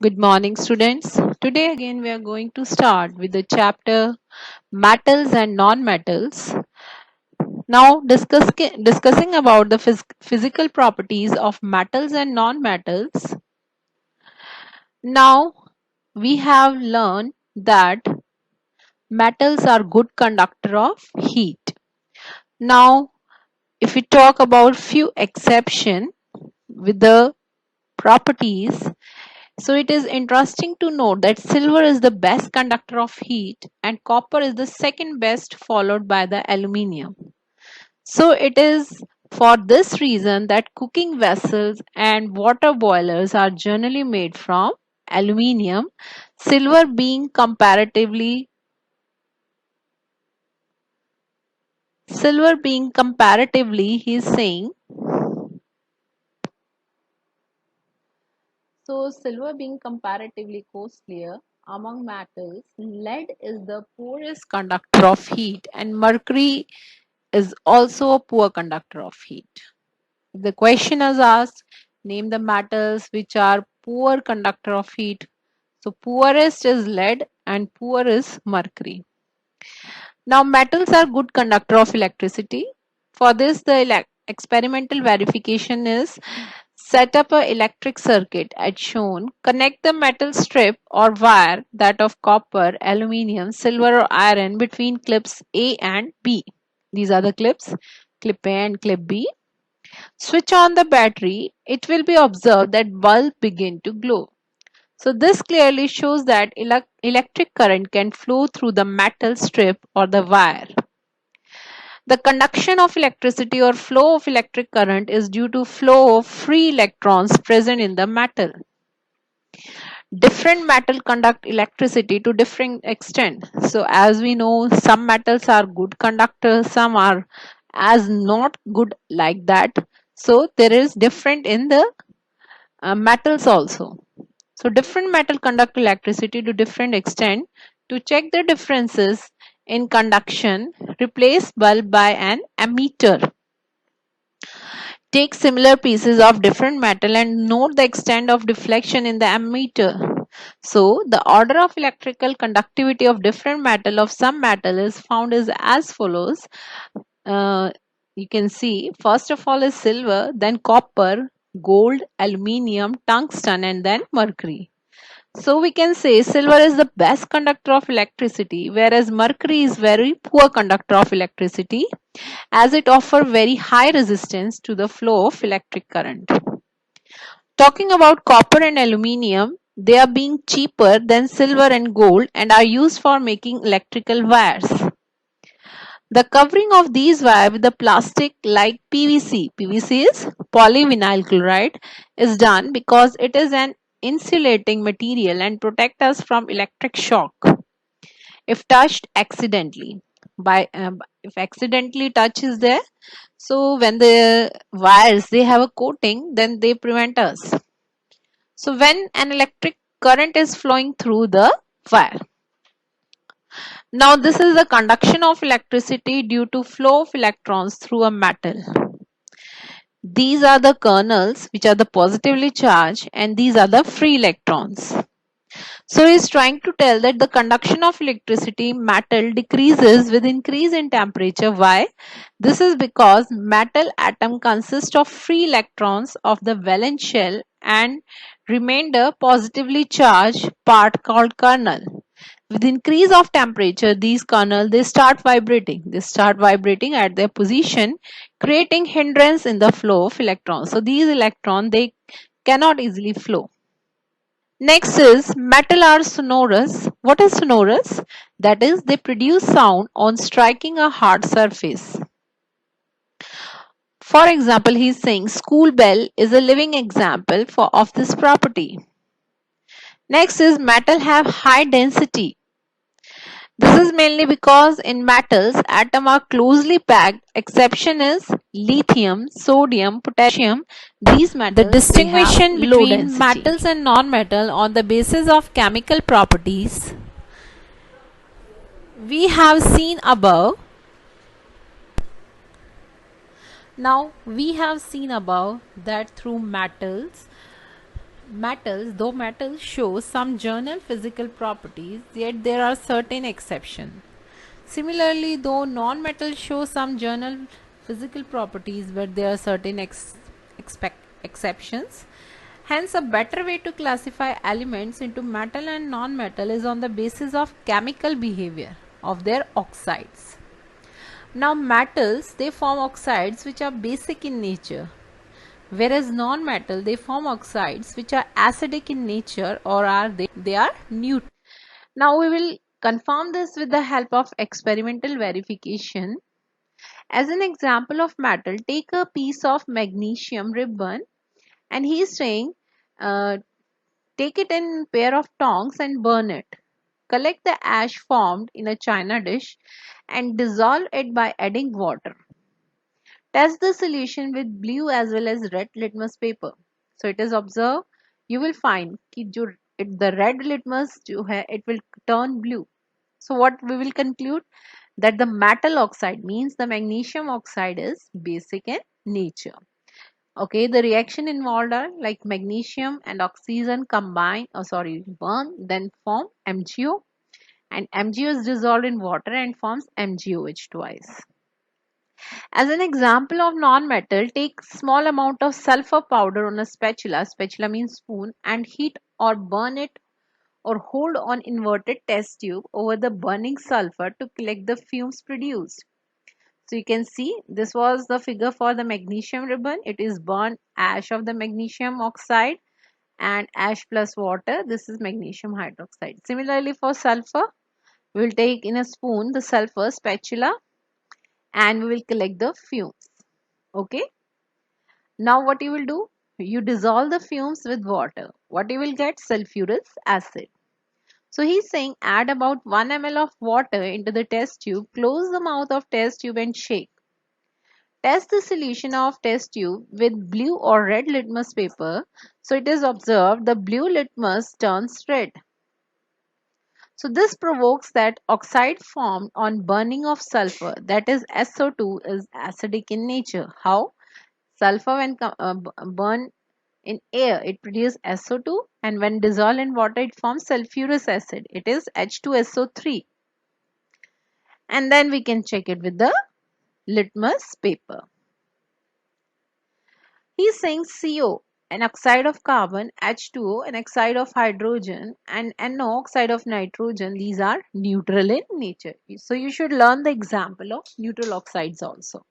Good morning, students. Today again we are going to start with the chapter metals and non-metals. Now discussing about the physical properties of metals and non-metals. Now we have learned that metals are good conductor of heat. Now if we talk about few exception with the properties. So it is interesting to note that silver is the best conductor of heat and copper is the second best, followed by the aluminium. So it is for this reason that cooking vessels and water boilers are generally made from aluminium, silver being comparatively, he is saying, so silver being comparatively costlier among metals, lead is the poorest conductor of heat and mercury is also a poor conductor of heat. If the question is asked, name the metals which are poor conductor of heat. So poorest is lead and poor is mercury. Now metals are good conductor of electricity. For this the experimental verification is set up a electric circuit as shown. Connect the metal strip or wire that of copper, aluminium, silver or iron between clips A and B. These are the clips, clip A and clip B. Switch on the battery. It will be observed that bulb begin to glow. So this clearly shows that electric current can flow through the metal strip or the wire. The conduction of electricity or flow of electric current is due to flow of free electrons present in the metal. Different metal conduct electricity to different extent. So as we know, some metals are good conductors, some are as not good like that. So there is different in the metals also. So different metal conduct electricity to different extent. To check the differences in conduction, replace bulb by an ammeter. Take similar pieces of different metal and note the extent of deflection in the ammeter. So the order of electrical conductivity of different metal of some metal is found is as follows. Uh, you can see first of all is silver, then copper, gold, aluminium, tungsten and then mercury. So we can say silver is the best conductor of electricity, whereas mercury is very poor conductor of electricity as it offers very high resistance to the flow of electric current. Talking about copper and aluminium, they are being cheaper than silver and gold and are used for making electrical wires. The covering of these wires with the plastic like PVC is polyvinyl chloride, is done because it is an insulating material and protect us from electric shock if touched accidentally. If accidentally touch is there, so when the wires they have a coating, then they prevent us. So when an electric current is flowing through the wire. Now this is the conduction of electricity due to flow of electrons through a metal. These are the kernels which are the positively charged and these are the free electrons. So he is trying to tell that the conduction of electricity metal decreases with increase in temperature. Why? This is because metal atom consists of free electrons of the valence shell and remainder positively charged part called kernel. With increase of temperature, these kernels they start vibrating. They start vibrating at their position, creating hindrance in the flow of electrons. So these electrons they cannot easily flow. Next is metal are sonorous. What is sonorous? That is, they produce sound on striking a hard surface. For example, he is saying school bell is a living example of this property. Next is metal have high density. This is mainly because in metals, atoms are closely packed. Exception is lithium, sodium, potassium. These metals the distinction between metals and non-metal on the basis of chemical properties we have seen above. Now we have seen above that through metals Metals, though metals show some general physical properties, yet there are certain exceptions. Similarly, though non-metals show some general physical properties, but there are certain exceptions. Hence, a better way to classify elements into metal and non-metal is on the basis of chemical behavior of their oxides. Now, metals, they form oxides which are basic in nature, whereas non-metal, they form oxides which are acidic in nature, or they are neutral. Now we will confirm this with the help of experimental verification. As an example of metal, take a piece of magnesium ribbon, and he is saying uh, take it in pair of tongs and burn it. Collect the ash formed in a china dish and dissolve it by adding water. Test the solution with blue as well as red litmus paper. So it is observed, you will find कि the red litmus it will turn blue. So what we will conclude, that the metal oxide means the magnesium oxide is basic in nature. Okay, the reaction involved are like magnesium and oxygen combine, burn, then form MgO, and MgO is dissolved in water and forms MgOH twice. As an example of non-metal, take small amount of sulfur powder on a spatula means spoon, and heat or burn it or hold on inverted test tube over the burning sulfur to collect the fumes produced. So you can see this was the figure for the magnesium ribbon. It is burnt ash of the magnesium oxide and ash plus water. This is magnesium hydroxide. Similarly for sulfur, we will take in a spoon the sulfur spatula and we will collect the fumes. Okay. Now what you will do? You dissolve the fumes with water. What you will get? Sulfurous acid. So he's saying add about 1 ml of water into the test tube, close the mouth of test tube and shake. Test the solution of test tube with blue or red litmus paper. So it is observed the blue litmus turns red. So this provokes that oxide formed on burning of sulfur, that is SO2, is acidic in nature. How? Sulfur when burned in air, it produces SO2, and when dissolved in water, it forms sulfurous acid. It is H2SO3. And then we can check it with the litmus paper. He is saying CO, an oxide of carbon, H2O, an oxide of hydrogen, and NO, oxide of nitrogen. These are neutral in nature. So you should learn the example of neutral oxides also.